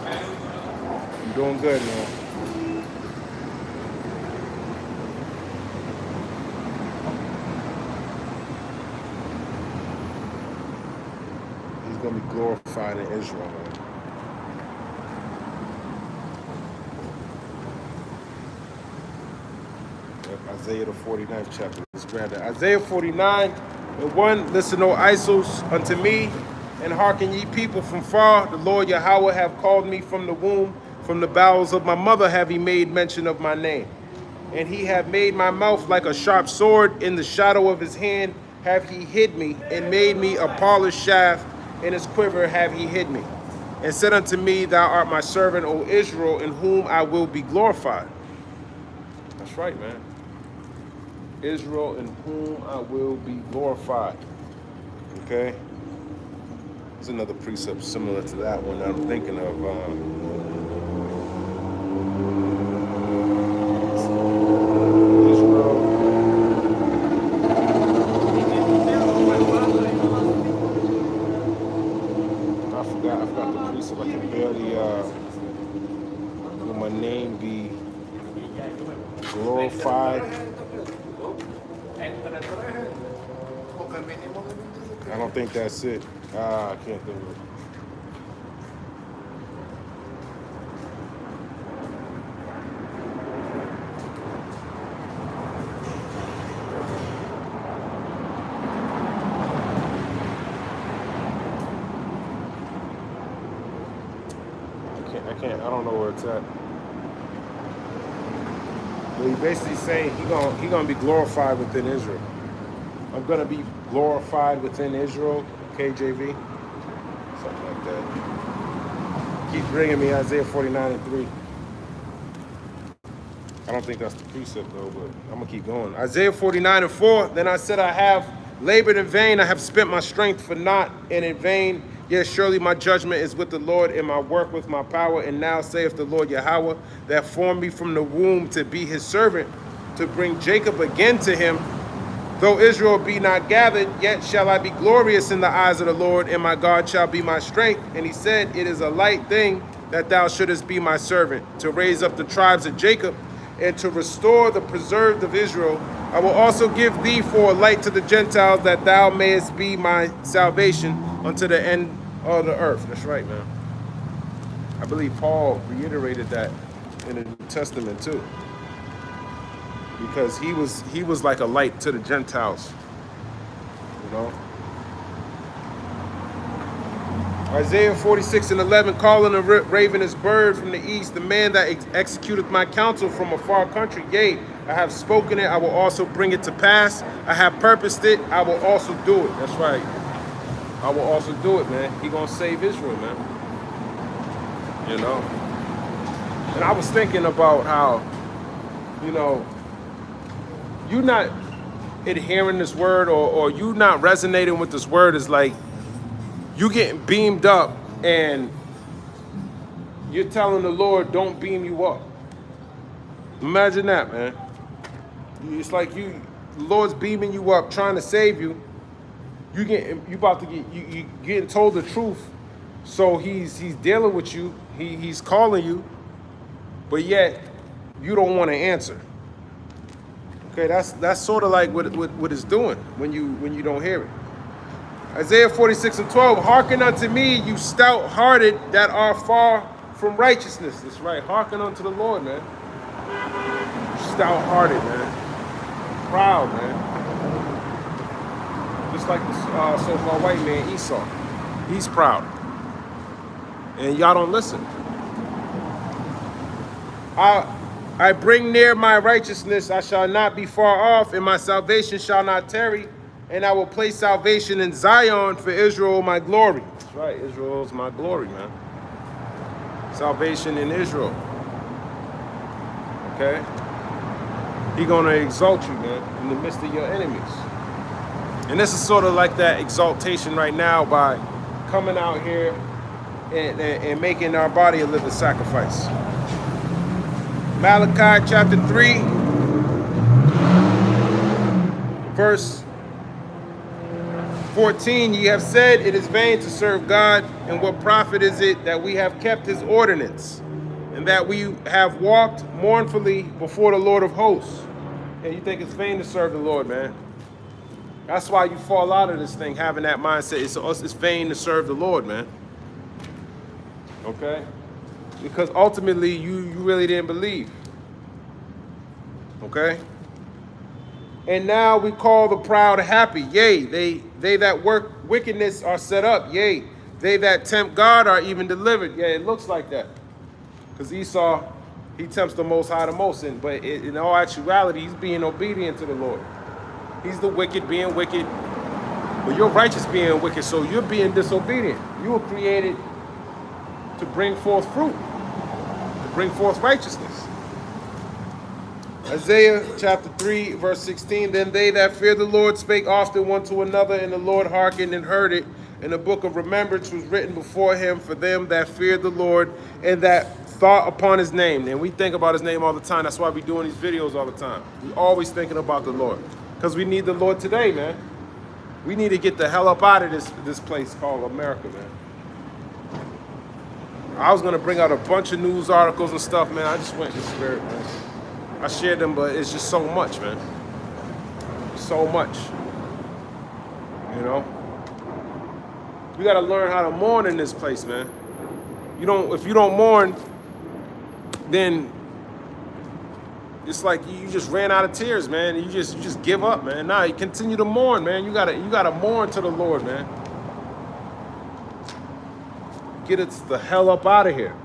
I'm doing good, man. He's going to be glorified in Israel, man. Isaiah the 49th chapter. Let's grab that. Isaiah 49:1. Listen, O Isos, unto me, and hearken ye people from far. The Lord Yahweh have called me from the womb, from the bowels of my mother have he made mention of my name. And he have made my mouth like a sharp sword. In the shadow of his hand have he hid me, and made me a polished shaft. In his quiver have he hid me. And said unto me, Thou art my servant, O Israel, in whom I will be glorified. That's right, man. Israel, in whom I will be glorified. Okay? There's another precept similar to that one that I'm thinking of. Israel. I forgot the precept. I can barely, will my name be glorified? I don't think that's it. I can't think of it. I don't know where it's at. But he's basically saying he gonna be glorified within Israel. I'm gonna be glorified within Israel, KJV, something like that. Keep bringing me Isaiah 49:3. I don't think that's the precept though, but I'm gonna keep going. Isaiah 49:4. Then I said, I have labored in vain. I have spent my strength for naught, and in vain. Yes, surely my judgment is with the Lord, and my work with my power. And now saith the Lord Yahweh, that formed me from the womb to be his servant, to bring Jacob again to him. Though Israel be not gathered, yet shall I be glorious in the eyes of the Lord, and my God shall be my strength. And he said, it is a light thing that thou shouldest be my servant, to raise up the tribes of Jacob, and to restore the preserved of Israel. I will also give thee for a light to the Gentiles, that thou mayest be my salvation unto the end of the earth. That's right, man. I believe Paul reiterated that in the New Testament too, because he was like a light to the Gentiles, you know. Isaiah 46:11, calling a ravenous bird from the east, the man that executeth my counsel from a far country. Yea, I have spoken it, I will also bring it to pass. I have purposed it, I will also do it. That's right. I will also do it, man. He gonna save Israel, man. You know? And I was thinking about how, you know, you not adhering this word, or you not resonating with this word is like you getting beamed up and you're telling the Lord, don't beam you up. Imagine that, man. It's like the Lord's beaming you up, trying to save you. You getting told the truth. So he's dealing with you. He's calling you, but yet you don't want to answer. Okay, that's sort of like what it's doing when you don't hear it. Isaiah 46:12, hearken unto me, you stout-hearted that are far from righteousness. That's right, hearken unto the Lord, man. Stout-hearted, man. Proud, man. Just like the so-called white man, Esau. He's proud. And y'all don't listen. I bring near my righteousness, I shall not be far off, and my salvation shall not tarry. And I will place salvation in Zion for Israel, my glory. That's right, Israel's my glory, man. Salvation in Israel. Okay? He's gonna exalt you, man, in the midst of your enemies. And this is sort of like that exaltation right now by coming out here and making our body a living sacrifice. Malachi chapter 3, verse 14, ye have said, it is vain to serve God, and what profit is it that we have kept his ordinance, and that we have walked mournfully before the Lord of hosts? Yeah, you think it's vain to serve the Lord, man. That's why you fall out of this thing, having that mindset. It's vain to serve the Lord, man. Okay? Because ultimately, you really didn't believe. Okay? And now we call the proud happy. Yea, they that work wickedness are set up. Yea, they that tempt God are even delivered. Yeah, it looks like that. Because Esau, he tempts the Most High the most. But in all actuality, he's being obedient to the Lord. He's the wicked being wicked. But you're righteous being wicked, so you're being disobedient. You were created to bring forth fruit, to bring forth righteousness. Isaiah chapter 3, verse 16, then they that fear the Lord spake often one to another, and the Lord hearkened and heard it. And the book of remembrance was written before him for them that feared the Lord and that thought upon his name. And we think about his name all the time. That's why we're doing these videos all the time. We're always thinking about the Lord. Because we need the Lord today, man. We need to get the hell up out of this place called America, man. I was going to bring out a bunch of news articles and stuff, man. I just went in the spirit, man. I shared them, but it's just so much, man. So much. You know? You got to learn how to mourn in this place, man. If you don't mourn, then it's like you just ran out of tears, man. You just give up, man. Nah, you continue to mourn, man. You gotta mourn to the Lord, man. Get it the hell up out of here.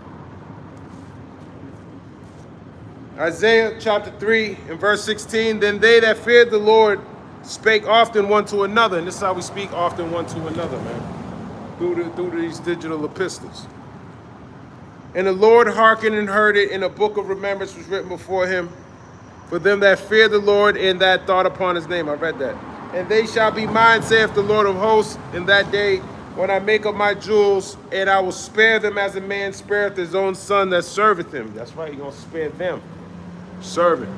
Isaiah chapter 3 and verse 16, then they that feared the Lord spake often one to another. And this is how we speak often one to another, man. Through these digital epistles. And the Lord hearkened and heard it, and a book of remembrance was written before him for them that fear the Lord and that thought upon his name. I read that. And they shall be mine, saith the Lord of hosts, in that day when I make up my jewels, and I will spare them as a man spareth his own son that serveth him. That's right, he's going to spare them. Serving.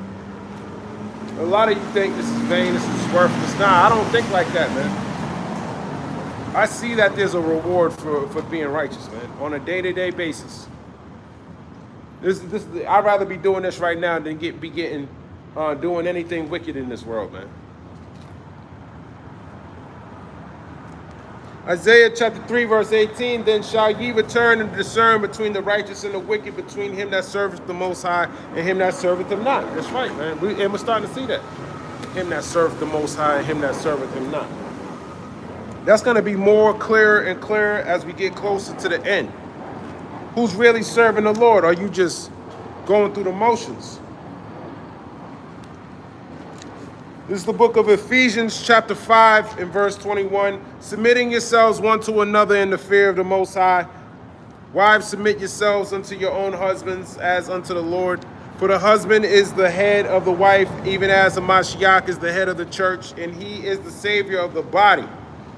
A lot of you think this is vain, this is worthless. Nah, I don't think like that, man. I see that there's a reward for being righteous, man, on a day-to-day basis. I'd rather be doing this right now than doing anything wicked in this world, man. Isaiah chapter 3, verse 18, then shall ye return and discern between the righteous and the wicked, between him that serveth the Most High and him that serveth him not. That's right, man. And we're starting to see that. Him that serveth the Most High and him that serveth him not. That's going to be more clearer and clearer as we get closer to the end. Who's really serving the Lord? Are you just going through the motions? This is the book of Ephesians chapter 5 and verse 21. Submitting yourselves one to another in the fear of the Most High. Wives, submit yourselves unto your own husbands as unto the Lord. For the husband is the head of the wife, even as the Mashiach is the head of the church, and he is the Savior of the body.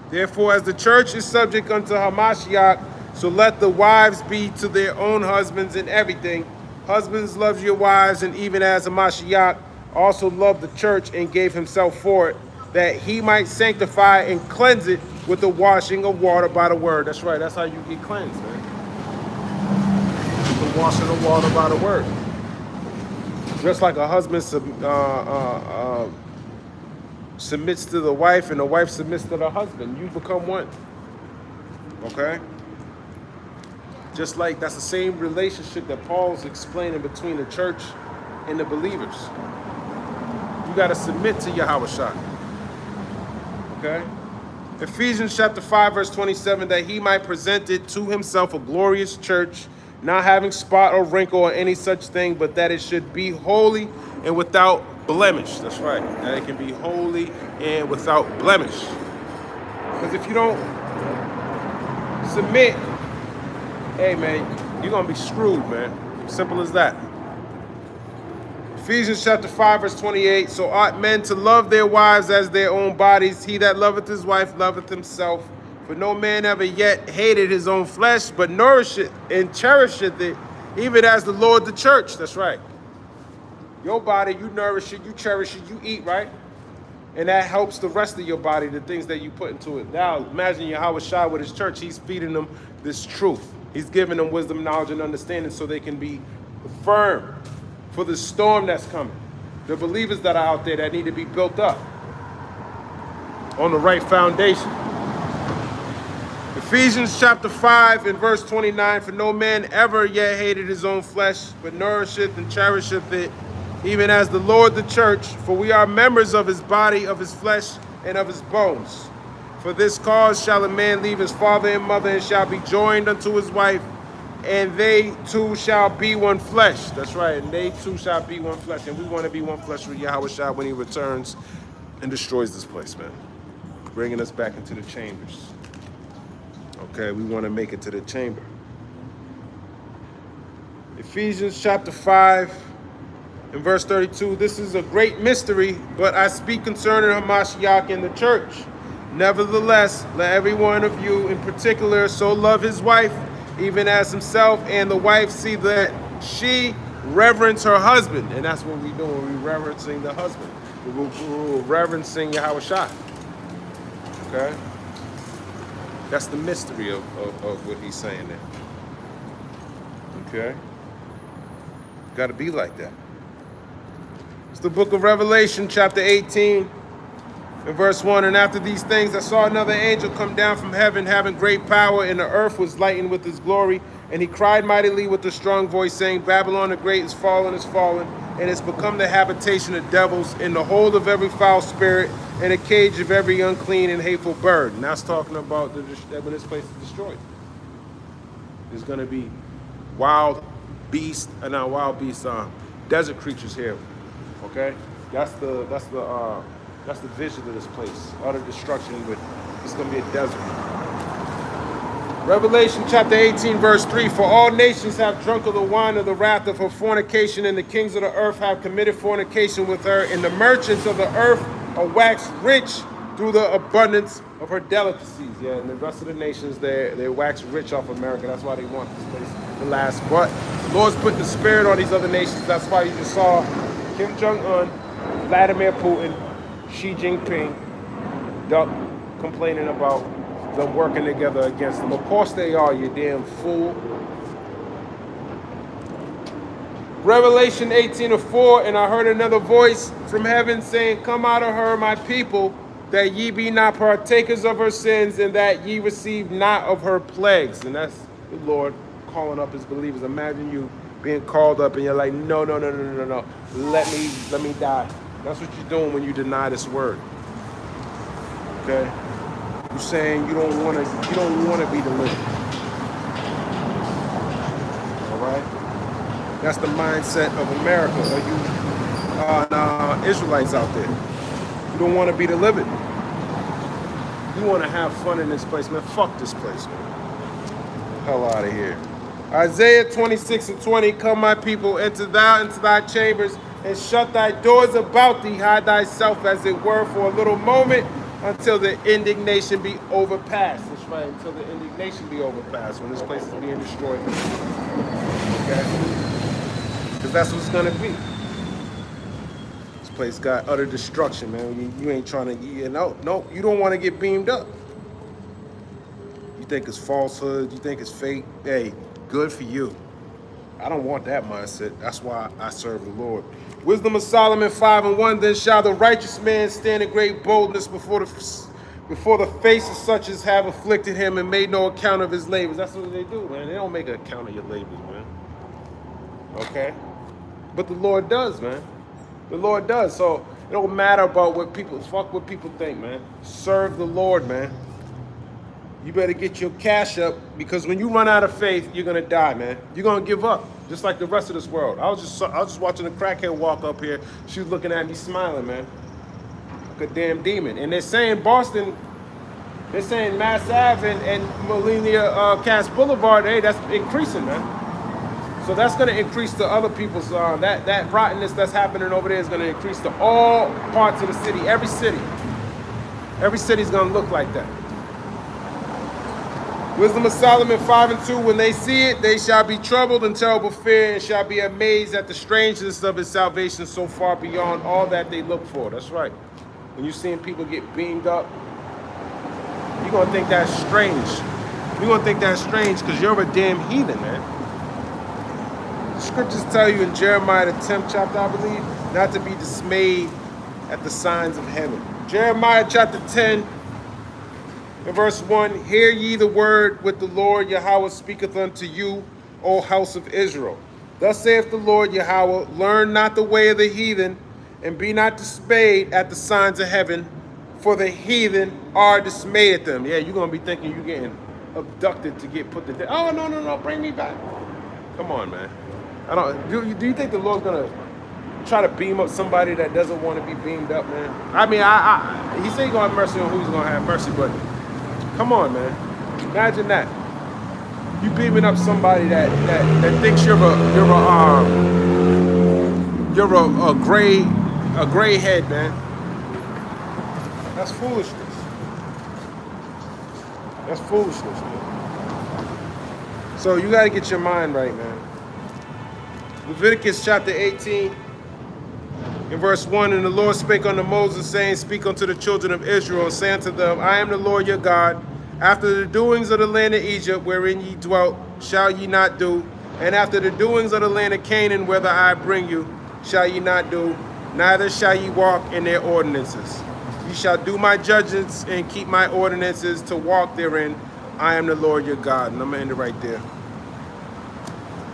Therefore, as the church is subject unto Hamashiach, so let the wives be to their own husbands in everything. Husbands, love your wives, and even as Hamashiach also loved the church and gave himself for it, that he might sanctify and cleanse it with the washing of water by the word. That's right, that's how you get cleansed, man. The washing of water by the word. Just like a husband submits to the wife and the wife submits to the husband, you become one. Okay? Just like that's the same relationship that Paul's explaining between the church and the believers. You got to submit to Yahushua. Okay? Ephesians chapter 5, verse 27, that he might present it to himself a glorious church, not having spot or wrinkle or any such thing, but that it should be holy and without blemish. That's right. That it can be holy and without blemish. Because if you don't submit, hey, man, you're going to be screwed, man. Simple as that. Ephesians chapter 5, verse 28. So ought men to love their wives as their own bodies. He that loveth his wife loveth himself. For no man ever yet hated his own flesh, but nourisheth and cherisheth it, even as the Lord the church. That's right. Your body, you nourish it, you cherish it, you eat, right? And that helps the rest of your body, the things that you put into it. Now, imagine Yahweh Shai with his church. He's feeding them this truth. He's giving them wisdom, knowledge, and understanding so they can be firm for the storm that's coming. The believers that are out there that need to be built up on the right foundation. Ephesians chapter 5 and verse 29, for no man ever yet hated his own flesh, but nourisheth and cherisheth it, even as the Lord the church, for we are members of his body, of his flesh, and of his bones. For this cause shall a man leave his father and mother, and shall be joined unto his wife, and they two shall be one flesh. That's right, and they two shall be one flesh. And we want to be one flesh with Yahweh Shai when he returns and destroys this place, man. Bringing us back into the chambers. Okay, we want to make it to the chamber. Ephesians chapter 5 and verse 32, this is a great mystery, but I speak concerning Hamashiach and the church. Nevertheless, let every one of you in particular so love his wife, even as himself, and the wife see that she reverence her husband. And that's what we do when we're reverencing the husband. We're reverencing Yahweh Shai. Okay? That's the mystery of what he's saying there. Okay? Got to be like that. It's the book of Revelation, chapter 18, and verse 1. And after these things, I saw another angel come down from heaven, having great power, and the earth was lightened with his glory. And he cried mightily with a strong voice, saying, Babylon the great is fallen, and it's become the habitation of devils, in the hold of every foul spirit, and a cage of every unclean and hateful bird. And that's talking about when this place is destroyed. There's going to be wild beasts, desert creatures here. Okay, that's the vision of this place. Utter destruction, but it's going to be a desert. Revelation chapter 18, verse 3, for all nations have drunk of the wine of the wrath of her fornication, and the kings of the earth have committed fornication with her, and the merchants of the earth are waxed rich through the abundance of her delicacies. Yeah, and the rest of the nations, they wax rich off America. That's why they want this place to last. But the Lord's put the spirit on these other nations. That's why you just saw Kim Jong-un, Vladimir Putin, Xi Jinping, complaining about them working together against them. Of course they are, you damn fool. Revelation 18:4, and I heard another voice from heaven saying, come out of her, my people, that ye be not partakers of her sins, and that ye receive not of her plagues. And that's the Lord calling up his believers. Imagine you being called up and you're like, no. Let me die. That's what you're doing when you deny this word. Okay? You're saying you don't want to be delivered. All right? That's the mindset of America, or you Israelites out there. You don't want to be delivered. You want to have fun in this place, man. Fuck this place, man. Hell out of here. Isaiah 26:20, come my people, enter thou into thy chambers, and shut thy doors about thee, hide thyself as it were for a little moment, until the indignation be overpassed. That's right, until the indignation be overpassed, when this place is being destroyed. Okay? Because that's what it's going to be. This place got utter destruction, man. You ain't trying to, you don't want to get beamed up. You think it's falsehood, you think it's fake. Hey, good for you. I don't want that mindset. That's why I serve the Lord. Wisdom of Solomon 5:1, then shall the righteous man stand in great boldness before the face of such as have afflicted him and made no account of his labors. That's what they do, man. They don't make an account of your labors, man. Okay? But the Lord does, man. The Lord does. So it don't matter about what people think, man. Serve the Lord, man. You better get your cash up, because when you run out of faith, you're gonna die, man. You're gonna give up, just like the rest of this world. I was just watching a crackhead walk up here. She was looking at me smiling, man, like a damn demon. And they're saying Boston, they're saying Mass Ave and Millenia Cass Boulevard, hey, that's increasing, man. So that's gonna increase to other people's that rottenness that's happening over there is gonna increase to all parts of the city. Every city's gonna look like that. Wisdom of Solomon 5:2, when they see it, they shall be troubled in terrible fear, and shall be amazed at the strangeness of his salvation so far beyond all that they look for. That's right. when you're seeing people get beamed up, you're going to think that's strange. You're going to think that's strange because you're a damn heathen, man. The scriptures tell you in Jeremiah the 10th chapter, I believe, not to be dismayed at the signs of heaven. Jeremiah chapter 10 and verse 1, hear ye the word which the Lord Yahweh speaketh unto you, O house of Israel. Thus saith the Lord Yahweh, learn not the way of the heathen, and be not dismayed at the signs of heaven, for the heathen are dismayed at them. Yeah, you're going to be thinking you're getting abducted to get put to death. Oh, no, bring me back. Come on, man. Do you think the Lord's going to try to beam up somebody that doesn't want to be beamed up, man? I mean, he said he's going to have mercy on who he's going to have mercy, but come on, man. Imagine that. You beaming up somebody that thinks you're a gray head, man. That's foolishness. That's foolishness, man. So you got to get your mind right, man. Leviticus chapter 18 in verse 1, and the Lord spake unto Moses, saying, speak unto the children of Israel, and say unto them, I am the Lord your God. After the doings of the land of Egypt, wherein ye dwelt, shall ye not do, and after the doings of the land of Canaan, whither I bring you, shall ye not do, neither shall ye walk in their ordinances. Ye shall do my judgments and keep my ordinances to walk therein. I am the Lord your God. And I'm going to end it right there.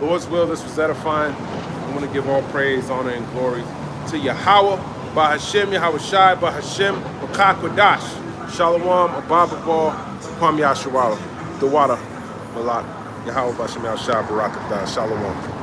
Lord's will, this was edifying. I want to give all praise, honor, and glory to Yahweh, Bahashem, Yahweh Shai, Bahashem, Bakakwadash, Shalom, Abababal, Kwam Yashawala, Dawada, Malak, Yahweh, Bahashem, Yahweh Shai, Barakatah, Shalom.